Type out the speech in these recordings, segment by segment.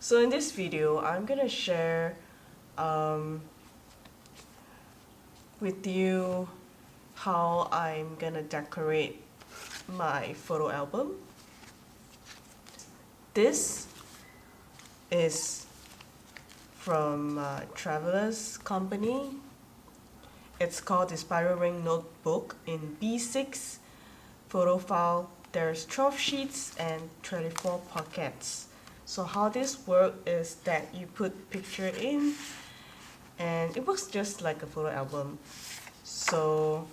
So in this video, I'm gonna share with you how I'm gonna decorate my photo album. This is from Traveler's Company. It's called the Spiral Ring Notebook in B6 photo file. There's 12 sheets and 24 pockets. So how this works is that you put picture in and it works just like a photo album. So,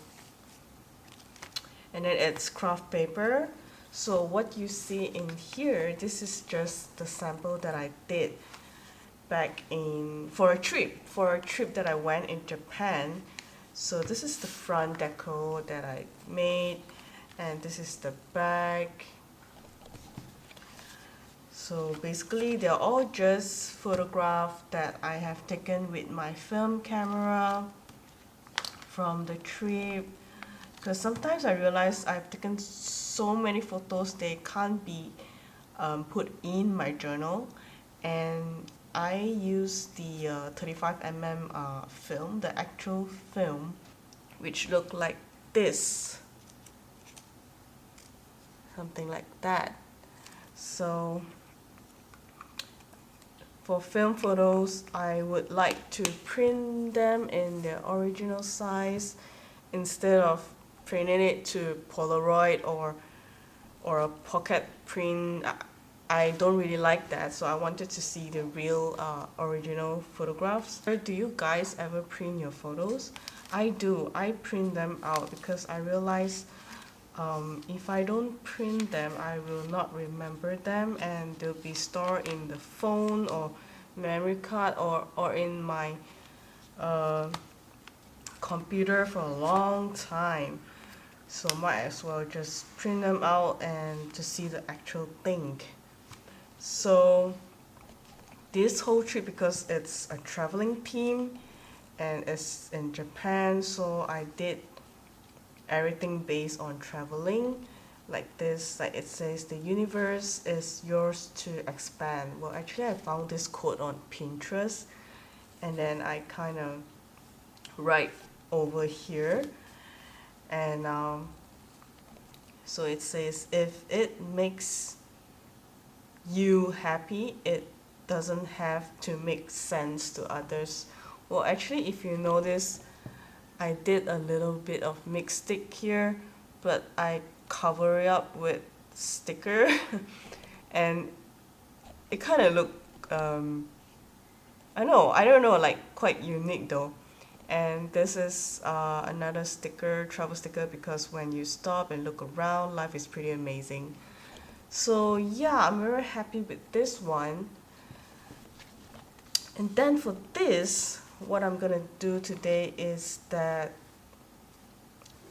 and then it's craft paper. So what you see in here, this is just the sample that I did back in for a trip that I went in Japan. So this is the front deco that I made, and this is the back. So basically they're all just photographs that I have taken with my film camera from the trip, because sometimes I realize I've taken so many photos they can't be put in my journal, and I use the 35mm film, the actual film, which look like this, something like that. So for film photos, I would like to print them in their original size instead of printing it to Polaroid or a pocket print. I don't really like that, so I wanted to see the real original photographs. Do you guys ever print your photos? I do. I print them out because I realize if I don't print them, I will not remember them, and they'll be stored in the phone or memory card or in my computer for a long time. So might as well just print them out and to see the actual thing. So this whole trip, because it's a traveling theme and it's in Japan, so I did everything based on traveling, like this. Like it says, the universe is yours to expand. Well, actually I found this quote on Pinterest, and then I kind of write over here, and so it says, if it makes you happy, it doesn't have to make sense to others. Well, actually, if you notice, I did a little bit of mixed stick here, but I cover it up with sticker and it kind of looked I don't know, like quite unique though. And this is another sticker, travel sticker, because when you stop and look around, life is pretty amazing. So yeah, I'm very happy with this one. And then for this, what I'm gonna do today is that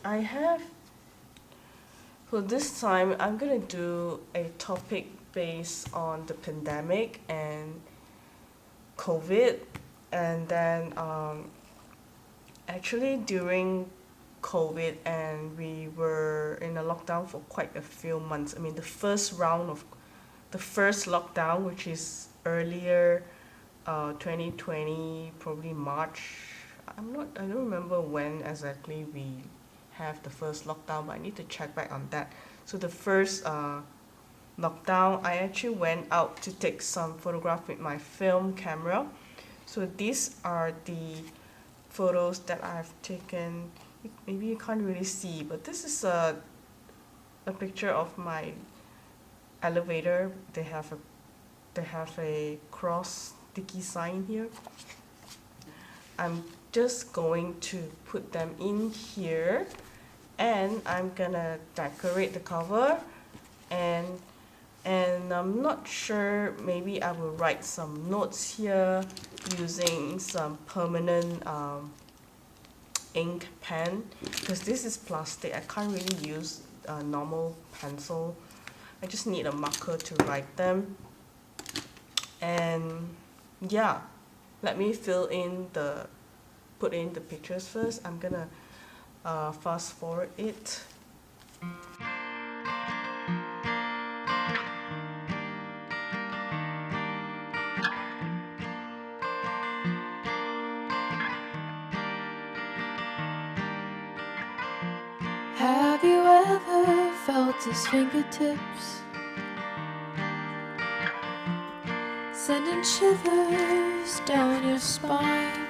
I have, for this time, I'm gonna do a topic based on the pandemic and COVID. And then actually during COVID, and we were in a lockdown for quite a few months. I mean, the first lockdown, which is earlier 2020, probably March. I don't remember when exactly we have the first lockdown, but I need to check back on that. So the first lockdown, I actually went out to take some photograph with my film camera. So these are the photos that I've taken. Maybe you can't really see, but this is a picture of my elevator. They have a cross sticky sign here. I'm just going to put them in here, and I'm gonna decorate the cover, and I'm not sure, maybe I will write some notes here using some permanent ink pen, because this is plastic. I can't really use a normal pencil. I just need a marker to write them. And yeah, let me put in the pictures first. I'm gonna fast forward it. ever felt his fingertips, sending shivers down your spine.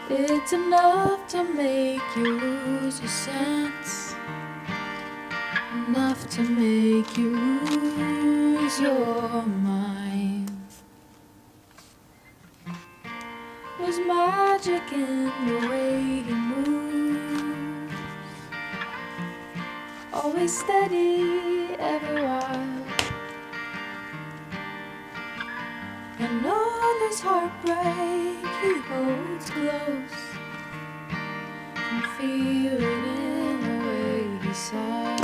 It's enough to make you lose your sense, enough to make you lose your mind. There's magic in the way he moves, always steady, ever wild. And all this heartbreak he holds close, can feel it in the way he sighs.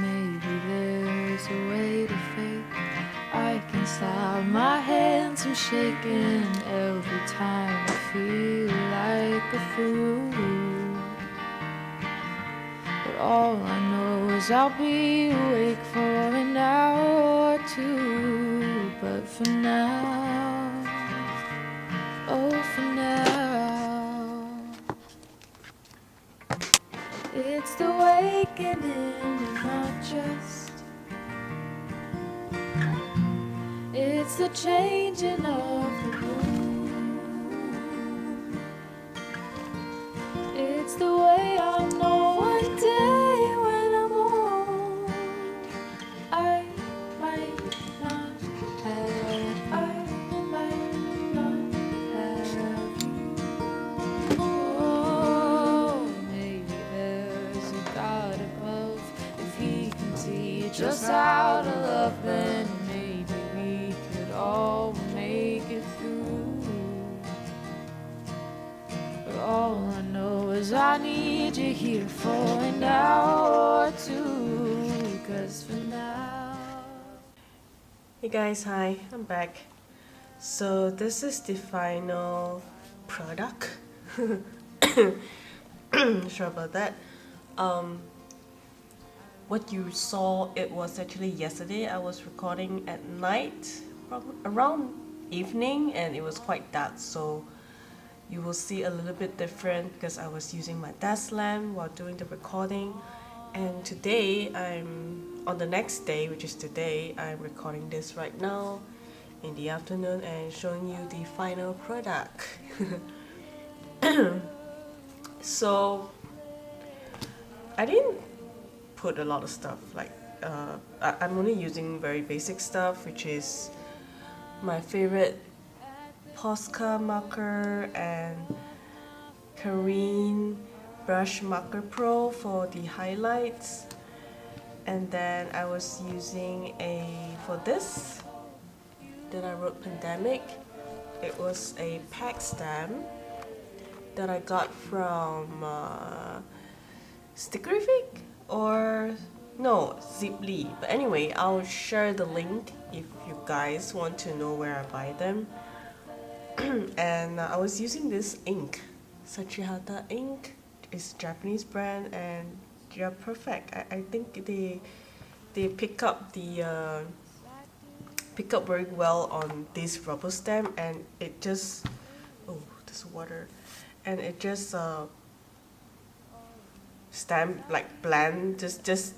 Maybe there's a way to fake, I can stop my hands from shaking every time I feel like a fool. But all I know is I'll be awake for an hour or two. But for now, oh for now, it's the awakening and not just, it's the changing of the moon. It's the way I know one day when I'm old, I might not have you. Oh, maybe there's a God above. If he can teach us how to love, then maybe we could all make it through. But all I know is I need you here for an hour or two. 'Cause for now. Hey guys, hi, I'm back. So this is the final product. Sure about that. What you saw, it was actually yesterday. I was recording at night, around evening, and it was quite dark, so you will see a little bit different because I was using my desk lamp while doing the recording. And today, on the next day, which is today, I'm recording this right now in the afternoon and showing you the final product. So I didn't put a lot of stuff, like I'm only using very basic stuff, which is my favorite Posca marker and Kareen Brush Marker Pro for the highlights. And then I was using for this that I wrote Pandemic, it was a pack stamp that I got from Stickerific or no, Ziply. But anyway, I'll share the link if you guys want to know where I buy them. And I was using this ink, Sachihata ink. It's a Japanese brand and they're perfect. I think they pick up very well on this rubber stamp, and it just, oh, there's water, and it just stamp like blend, just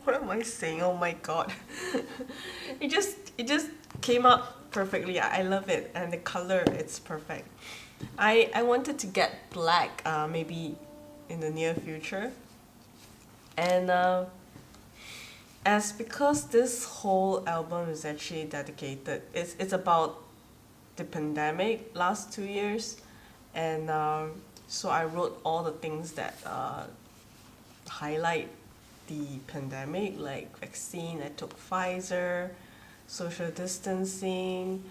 what am I saying? Oh my god. it just came out perfectly. I love it, and the color, it's perfect. I wanted to get black maybe in the near future, and because this whole album is actually dedicated, it's about the pandemic last 2 years, and so I wrote all the things that highlight the pandemic, like vaccine. I took Pfizer, social distancing.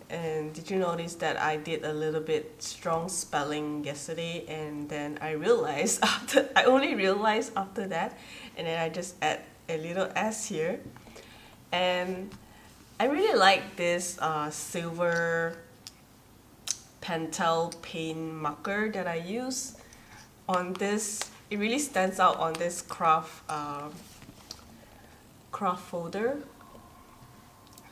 And did you notice that I did a little bit strong spelling yesterday, and then I only realized after that, and then I just add a little S here. And I really like this silver Pentel paint marker that I use on this. It really stands out on this craft folder.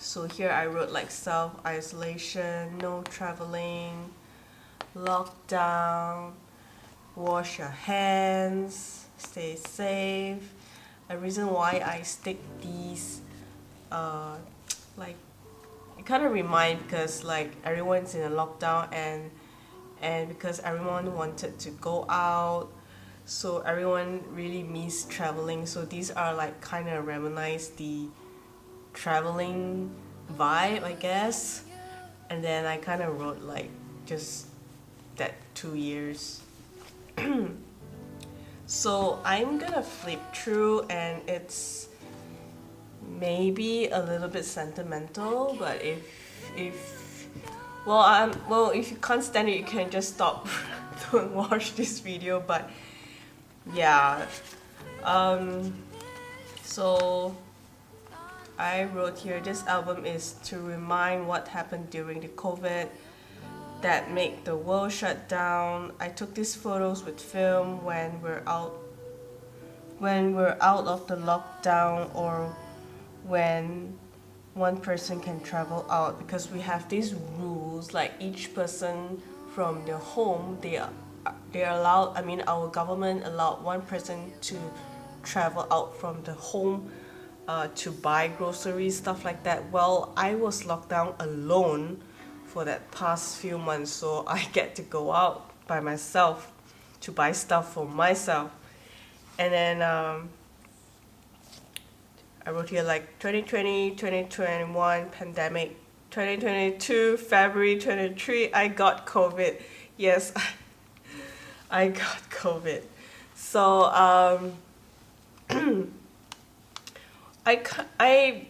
So here I wrote like self-isolation, no traveling, lockdown, wash your hands, stay safe. A reason why I stick these, like, it kind of remind because like everyone's in a lockdown, and because everyone wanted to go out, so everyone really missed traveling. So these are like kind of reminisce the traveling vibe, I guess. And then I kind of wrote like just that 2 years. So I'm gonna flip through, and it's maybe a little bit sentimental, but if well, if you can't stand it, you can just stop. Don't watch this video. But yeah, um, so I wrote here, this album is to remind what happened during the COVID that made the world shut down. I took these photos with film when we're out of the lockdown, or when one person can travel out, because we have these rules like each person from their home, they're allowed, I mean our government allowed one person to travel out from the home, to buy groceries, stuff like that. Well, I was locked down alone for that past few months, so I get to go out by myself to buy stuff for myself. And then I wrote here like 2020, 2021 pandemic, 2022 February 23 I got COVID. Yes, I got COVID. So I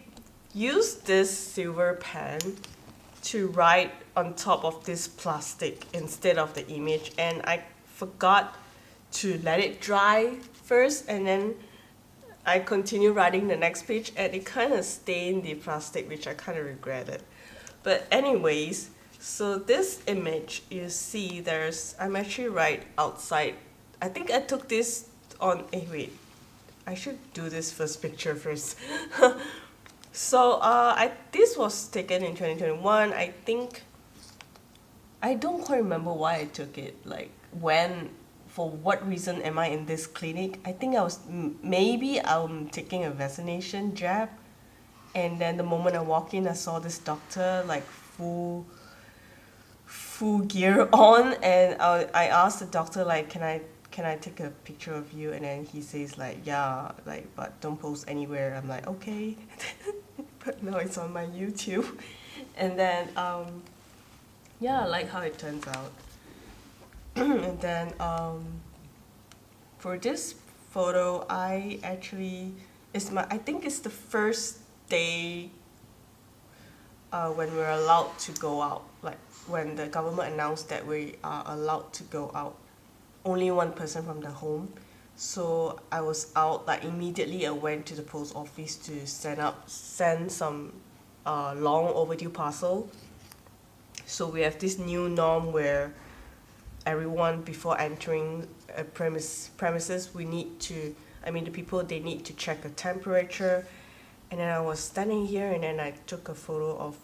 used this silver pen to write on top of this plastic instead of the image, and I forgot to let it dry first, and then I continued writing the next page, and it kind of stained the plastic, which I kind of regretted. But anyways, so this image you see, I'm actually right outside. I think I took this on, wait, I should do this first picture first. So this was taken in 2021. I think, I don't quite remember why I took it. Like when, for what reason am I in this clinic? I think I was maybe I'm taking a vaccination jab, and then the moment I walk in, I saw this doctor like full gear on, and I asked the doctor like, can I take a picture of you? And then he says like, yeah, like, but don't post anywhere. I'm like, okay. But now it's on my YouTube. And then yeah, I like how it turns out. And then for this photo, I think it's the first day when we're allowed to go out, like when the government announced that we are allowed to go out, only one person from the home. So I was out, like immediately I went to the post office to send some long overdue parcel. So we have this new norm where everyone, before entering a premises, the people, they need to check a temperature. And then I was standing here, and then I took a photo of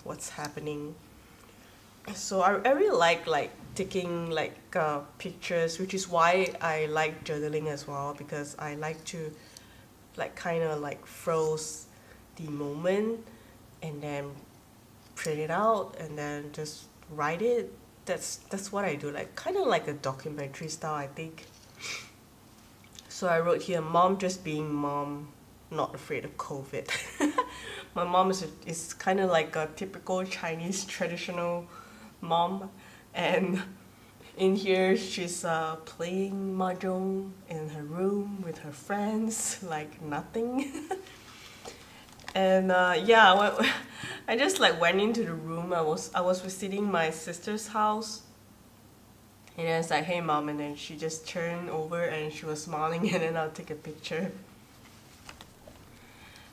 what's happening. So I really like taking like pictures, which is why I like journaling as well, because I like to like kind of like froze the moment and then print it out and then just write it. That's what I do, like kind of like a documentary style, I think. So I wrote here, mom just being mom, not afraid of COVID. My mom is kind of like a typical Chinese traditional mom, and in here she's playing mahjong in her room with her friends like nothing. And yeah, I just like went into the room. I was visiting my sister's house, and then it's like, hey mom, and then she just turned over and she was smiling, and then I'll take a picture.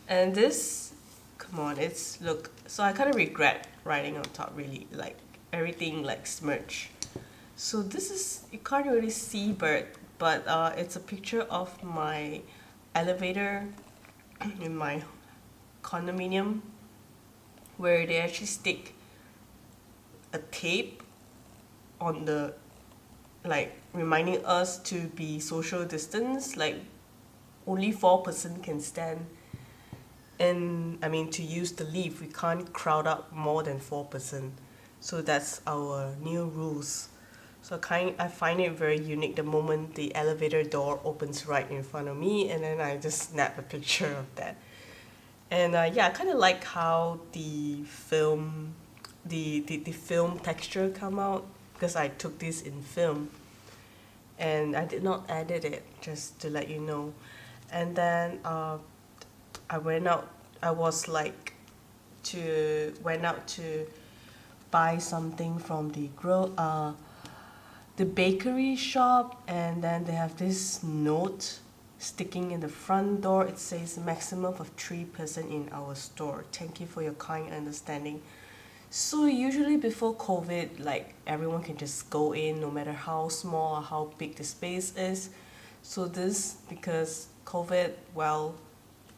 And this, come on, look, so I kind of regret writing on top, really, like everything like smirch. So this is, you can't really see but it's a picture of my elevator in my condominium. where they actually stick a tape on the, like, reminding us to be social distance, like only 4% can stand. And I mean, to use the lift, we can't crowd up more than 4%. So that's our new rules. So I find it very unique the moment the elevator door opens right in front of me, and then I just snap a picture of that. And yeah, I kind of like how the film texture come out, because I took this in film and I did not edit it, just to let you know. And then I went out. I was like went out to buy something from the bakery shop, and then they have this note sticking in the front door. It says maximum of 3% in our store. Thank you for your kind understanding. So usually before COVID, like, everyone can just go in no matter how small or how big the space is. So this, because COVID, well,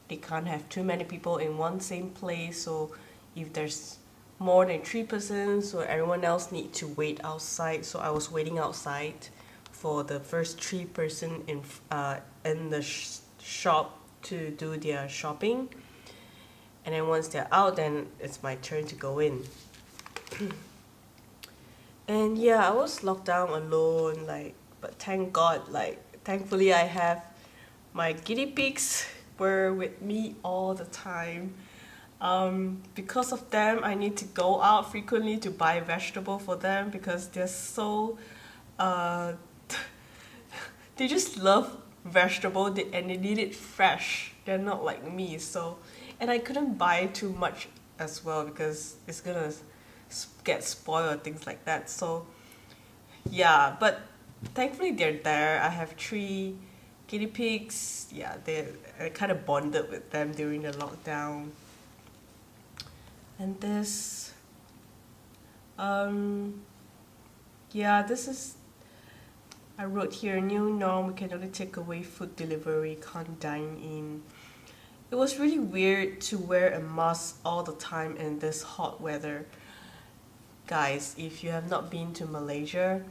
they can't have too many people in one same place. So if there's more than 3%, so everyone else need to wait outside. So I was waiting outside for the first 3% in the shop to do their shopping. And then once they're out, then it's my turn to go in. And yeah, I was locked down alone, like, but thank God, like, thankfully I have my guinea pigs were with me all the time. Because of them, I need to go out frequently to buy vegetable for them, because they're so, uh, they just love vegetable, and they need it fresh. They're not like me, so, and I couldn't buy too much as well, because it's gonna get spoiled or things like that. So yeah, but thankfully they're there. I have 3 guinea pigs. Yeah, I kind of bonded with them during the lockdown. And this, yeah, this is, I wrote here, new norm, we can only take away food delivery, can't dine in. It was really weird to wear a mask all the time in this hot weather. Guys, if you have not been to Malaysia,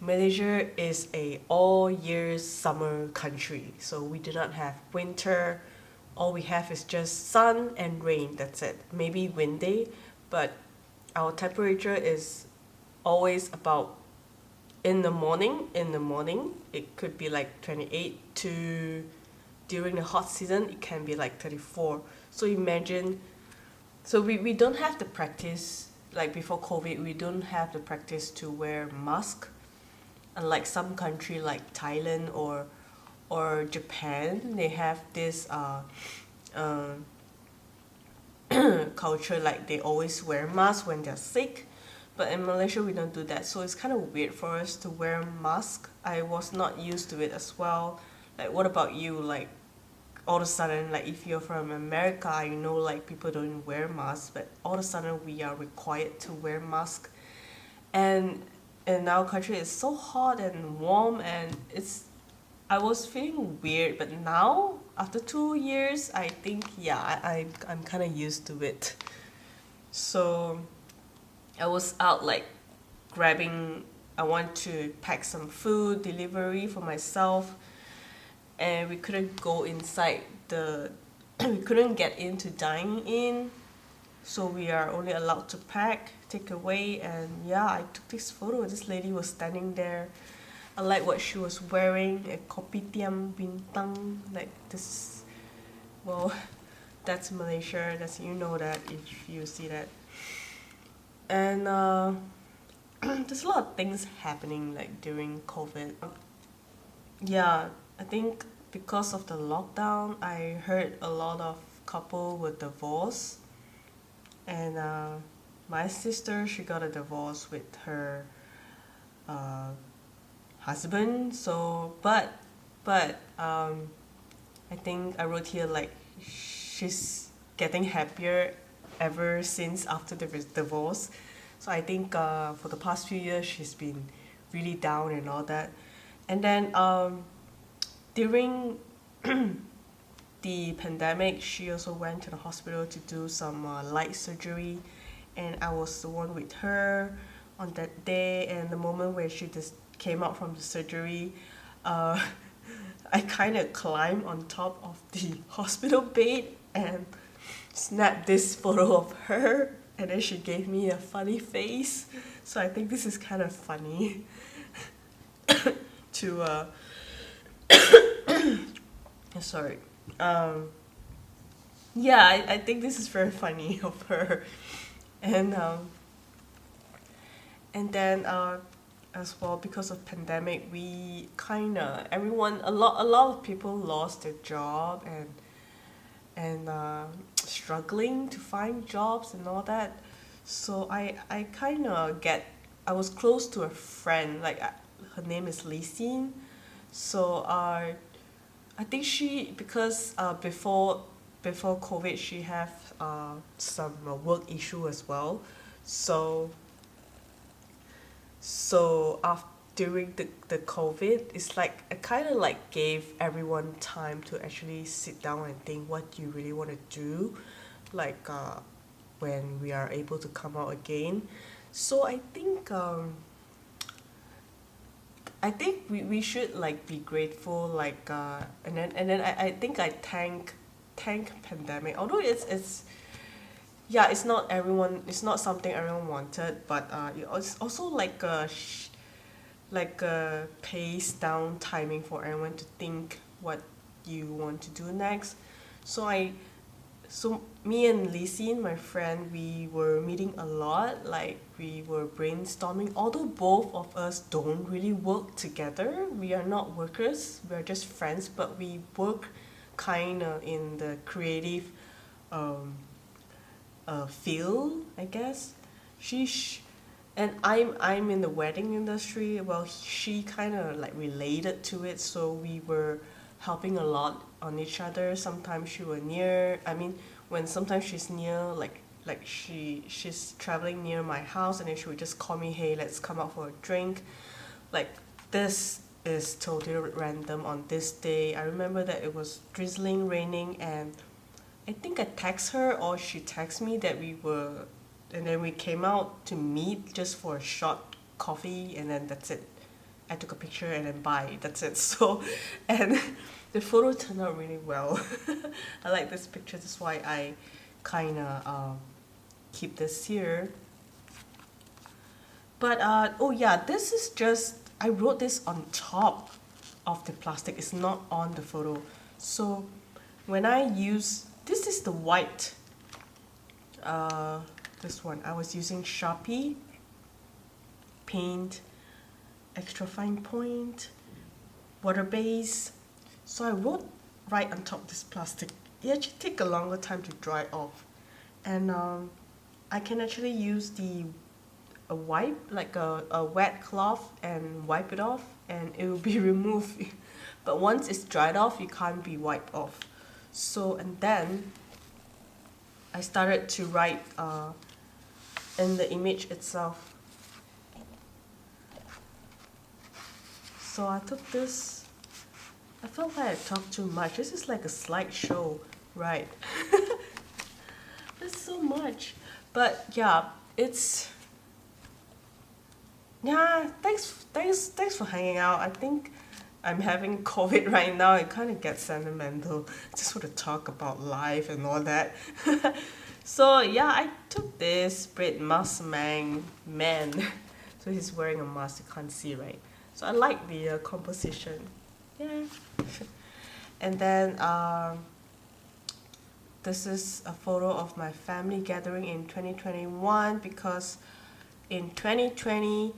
Malaysia is a all year summer country. So we do not have winter. All we have is just sun and rain, that's it. Maybe windy, but our temperature is always about, in the morning, it could be like 28 to, during the hot season, it can be like 34. So imagine, so we don't have the practice, like before COVID, we don't have the practice to wear mask. Unlike some country like Thailand or Japan, they have this culture, like they always wear masks when they're sick. But in Malaysia, we don't do that. So it's kind of weird for us to wear mask. I was not used to it as well. Like, what about you? Like, all of a sudden, like, if you're from America, you know, like, people don't wear masks, but all of a sudden we are required to wear mask. And in our country, it's so hot and warm, and I was feeling weird, but now, after 2 years, I think, yeah, I'm kind of used to it. So I was out, like, I want to pack some food, delivery for myself, and we couldn't go inside we couldn't get in to dine in, so we are only allowed to pack, take away. And yeah, I took this photo. This lady was standing there. I like what she was wearing, a kopitiam bintang, like this. Well, that's Malaysia, that's, you know that if you see that. And there's a lot of things happening, like, during COVID. Yeah, I think because of the lockdown, I heard a lot of couple were divorced. And my sister, she got a divorce with her husband. So, but I think I wrote here, like, she's getting happier ever since after the divorce. So I think for the past few years, she's been really down and all that. And then during the pandemic, she also went to the hospital to do some light surgery, and I was the one with her on that day. And the moment where she just came out from the surgery, uh, I kind of climbed on top of the hospital bed and snapped this photo of her, and then she gave me a funny face. So I think this is kind of funny to sorry. Um, yeah, I think this is very funny of her, and then as well, because of pandemic, we kind of everyone a lot of people lost their job, and struggling to find jobs and all that. So I kind of get I was close to a friend, like her name is Lee. So I think she, because before COVID, she have some work issue as well. So after during the COVID, it's like it kind of like gave everyone time to actually sit down and think what you really want to do, like when we are able to come out again. So I think we should like be grateful, like and then I think I thank pandemic, although it's yeah, it's not something everyone wanted, but it's also like a pace down timing for everyone to think what you want to do next. So me and Lizzie, my friend, we were meeting a lot. Like we were brainstorming. Although both of us don't really work together, we are not workers. We are just friends, but we work kind of in the creative um, field, I guess. She and I'm in the wedding industry. Well, she kind of like related to it, so we were helping a lot on each other. Sometimes she were near. I mean, when sometimes she's near, like she's traveling near my house, and then she would just call me, hey, let's come out for a drink. Like this is totally random on this day. I remember that it was drizzling, raining, and I think I text her or she texted me that we were, and then we came out to meet just for a short coffee, and then that's it. I took a picture and then bye. That's it. So, and the photo turned out really well. I like this picture. That's why I kind of keep this here. But oh yeah, this is just I wrote this on top of the plastic. It's not on the photo. So when I use this is the white. This one I was using Sharpie paint, extra fine point, water base. So I wrote right on top of this plastic. It actually take a longer time to dry off, and I can actually use a wipe, like a wet cloth, and wipe it off, and it will be removed. But once it's dried off, it can't be wiped off. So and then I started to write in the image itself. So I took this. I felt like I talked too much. This is like a slideshow, right? There's so much. But yeah, it's yeah, thanks for hanging out. I think I'm having COVID right now. It kind of gets sentimental. I just want to talk about life and all that. So yeah, I took this Brit mask man. So he's wearing a mask. You can't see, right? So I like the composition. Yeah. And then this is a photo of my family gathering in 2021, because in 2020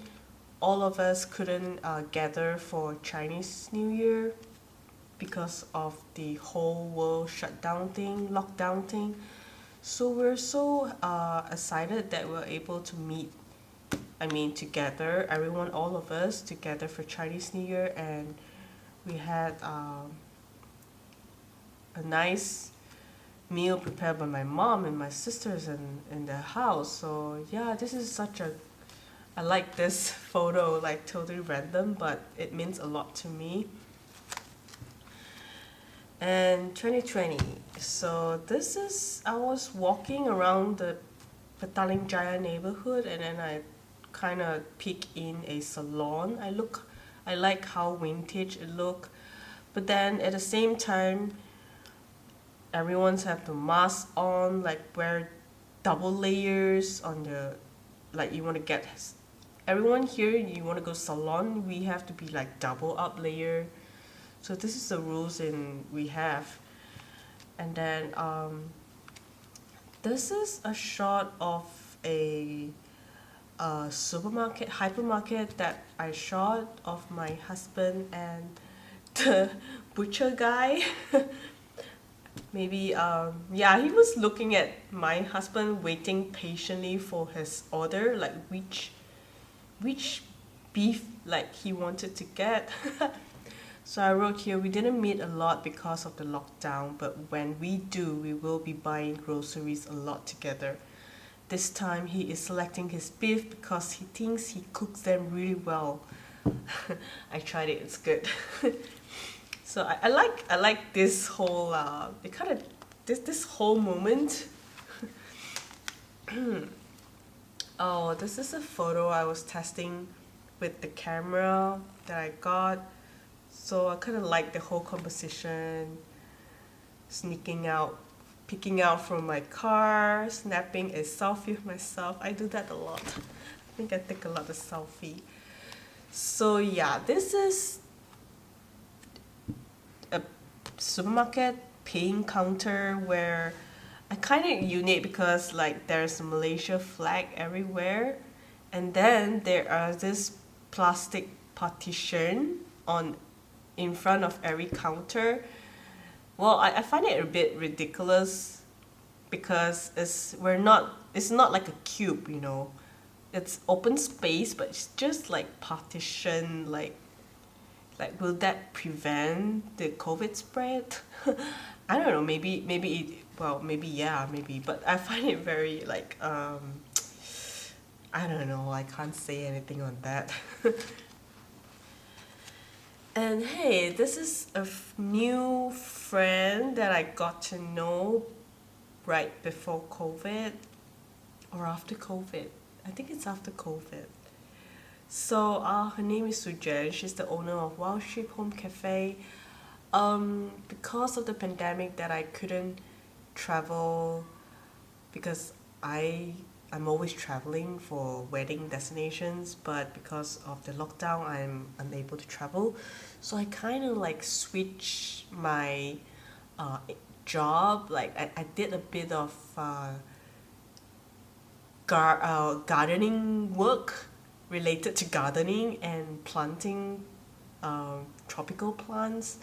all of us couldn't gather for Chinese New Year because of the whole world shutdown thing, lockdown thing. So we're so excited that we're able to meet, I mean together, everyone, all of us together for Chinese New Year, and we had a nice meal prepared by my mom and my sisters in their house. So yeah, this is such a I like this photo, like totally random, but it means a lot to me. And 2020. So this is, I was walking around the Petaling Jaya neighborhood, and then I kind of peek in a salon. I like how vintage it look, but then at the same time, everyone's have the mask on, like wear double layers on the, like you want to get, everyone here, you want to go salon, we have to be like double up layer. So this is the rules in we have. And then this is a shot of a supermarket, hypermarket that I shot of my husband and the butcher guy. Maybe yeah, he was looking at my husband waiting patiently for his order, like which beef like he wanted to get. So I wrote here, we didn't meet a lot because of the lockdown, but when we do, we will be buying groceries a lot together. This time he is selecting his beef because he thinks he cooks them really well. I tried it, it's good. So I like this whole it kind of this whole moment. Oh, this is a photo I was testing with the camera that I got. So I kind of like the whole composition, sneaking out, peeking out from my car, snapping a selfie of myself. I do that a lot. I think I take a lot of selfie. So yeah, this is a supermarket paying counter where I kind of unique because like there's a Malaysia flag everywhere, and then there are this plastic partition on in front of every counter. Well, I find it a bit ridiculous because it's not like a cube, you know. It's open space, but it's just like partition, like will that prevent the COVID spread? I don't know, maybe it, well, maybe yeah, maybe, but I find it very like I don't know, I can't say anything on that. And hey, this is a new friend that I got to know right before COVID or after COVID. I think it's after COVID. So her name is Sujan. She's the owner of Wild Sheep Home Cafe. Because of the pandemic that I couldn't travel because I'm always traveling for wedding destinations, but because of the lockdown, I'm unable to travel. So I kind of like switch my uh, job. Like I did a bit of gardening work related to gardening and planting tropical plants.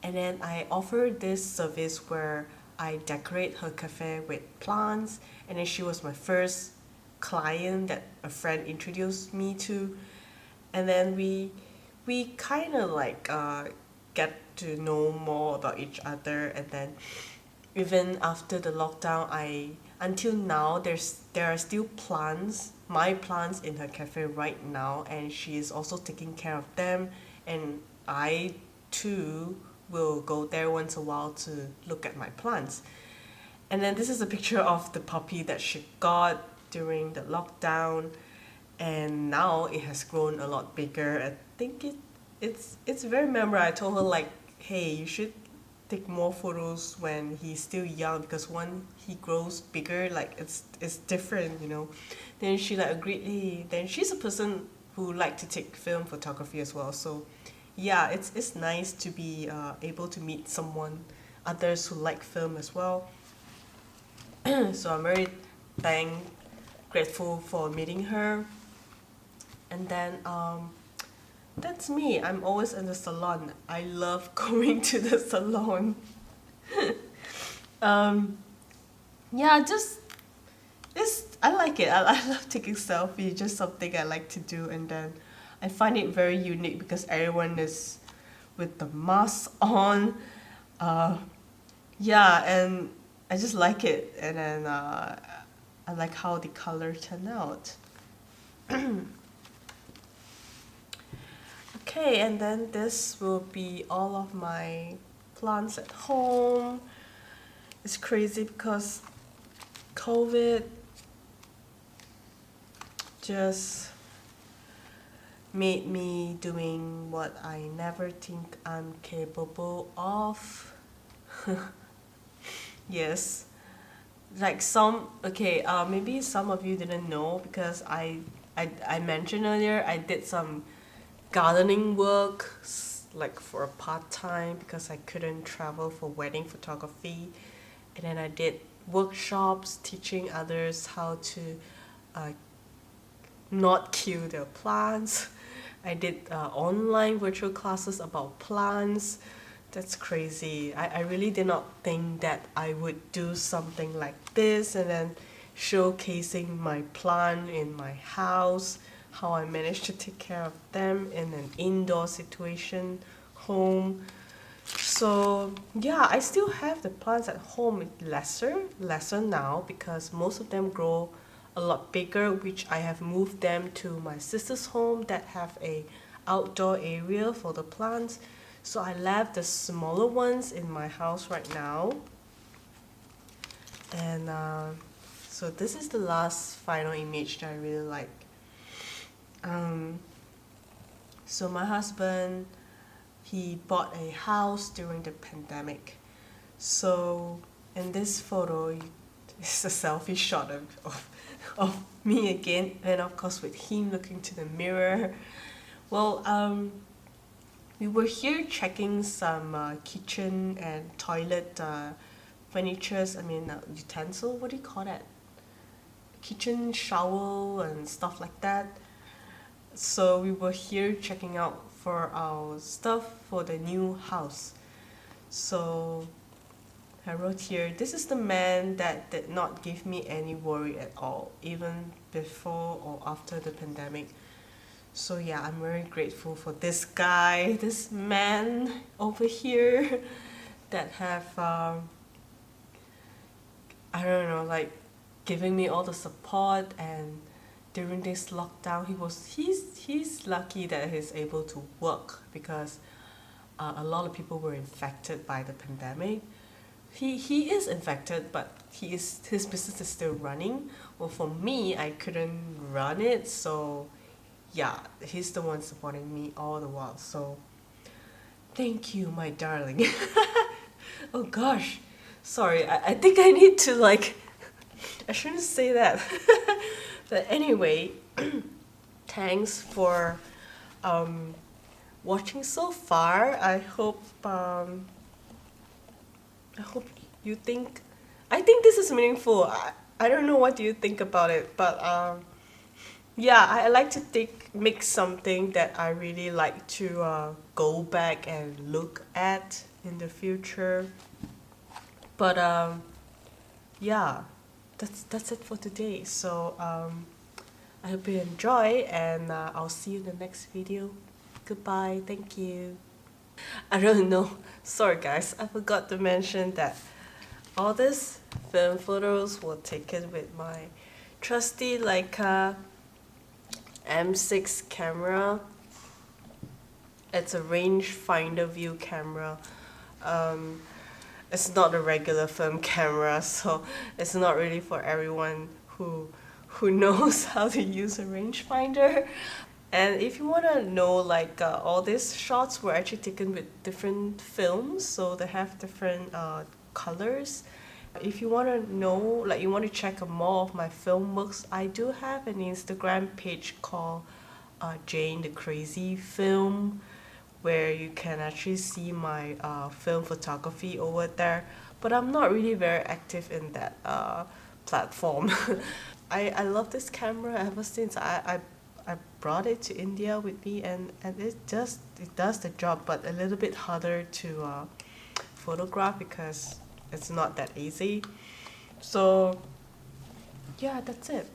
And then I offered this service where I decorate her cafe with plants. And then she was my first client that a friend introduced me to. And then we kind of like get to know more about each other. And then even after the lockdown, I until now there are still plants, my plants in her cafe right now, and she is also taking care of them. And I too will go there once a while to look at my plants. And then this is a picture of the puppy that she got during the lockdown, and now it has grown a lot bigger. I think it's very memorable. I told her like, hey, you should take more photos when he's still young because when he grows bigger, like it's different, you know. Then she like agreed. Hey, then she's a person who like to take film photography as well. So yeah, it's nice to be able to meet someone, others who like film as well. So I'm very thank grateful for meeting her. And then that's me. I'm always in the salon. I love going to the salon. um, yeah, just it's I like it. I love taking selfies. Just something I like to do, and then I find it very unique because everyone is with the mask on. Uh, yeah, and I just like it, and then I like how the color turned out. Okay, and then this will be all of my plants at home. It's crazy because COVID just made me doing what I never think I'm capable of. Yes. Like maybe some of you didn't know because I mentioned earlier I did some gardening work like for a part-time because I couldn't travel for wedding photography, and then I did workshops teaching others how to not kill their plants. I did online virtual classes about plants. That's crazy. I really did not think that I would do something like this, and then showcasing my plant in my house, how I managed to take care of them in an indoor situation, home. So yeah, I still have the plants at home. It's lesser now because most of them grow a lot bigger, which I have moved them to my sister's home that have a outdoor area for the plants. So I left the smaller ones in my house right now. And so this is the last final image that I really like. So my husband, he bought a house during the pandemic. So in this photo, it's a selfie shot of me again, and of course with him looking to the mirror. Well, we were here checking some kitchen and toilet furnitures, utensil, what do you call that? Kitchen shower and stuff like that. So we were here checking out for our stuff for the new house. So I wrote here, this is the man that did not give me any worry at all, even before or after the pandemic. So yeah, I'm very grateful for this guy, this man over here that have, giving me all the support. And during this lockdown, he's lucky that he's able to work because a lot of people were infected by the pandemic. He is infected, but his business is still running. Well, for me, I couldn't run it, so yeah, he's the one supporting me all the while. So thank you, my darling. Oh gosh, sorry, I think I need to I shouldn't say that. But anyway, thanks for watching so far. I hope you think, I think this is meaningful. I don't know what you think about it, but yeah, I like to make something that I really like to go back and look at in the future. But yeah, that's it for today. So I hope you enjoy, and I'll see you in the next video. Goodbye. Thank you. I don't know. Sorry guys, I forgot to mention that all these film photos were taken with my trusty Leica M6 camera. It's a rangefinder view camera. It's not a regular film camera, so it's not really for everyone who knows how to use a rangefinder. And if you want to know, all these shots were actually taken with different films, so they have different colors. If you want to know, you want to check more of my film works, I do have an Instagram page called Janethecrazy Film, where you can actually see my film photography over there. But I'm not really very active in that platform. I love this camera ever since I brought it to India with me, and it does the job, but a little bit harder to photograph because it's not that easy. So yeah, that's it.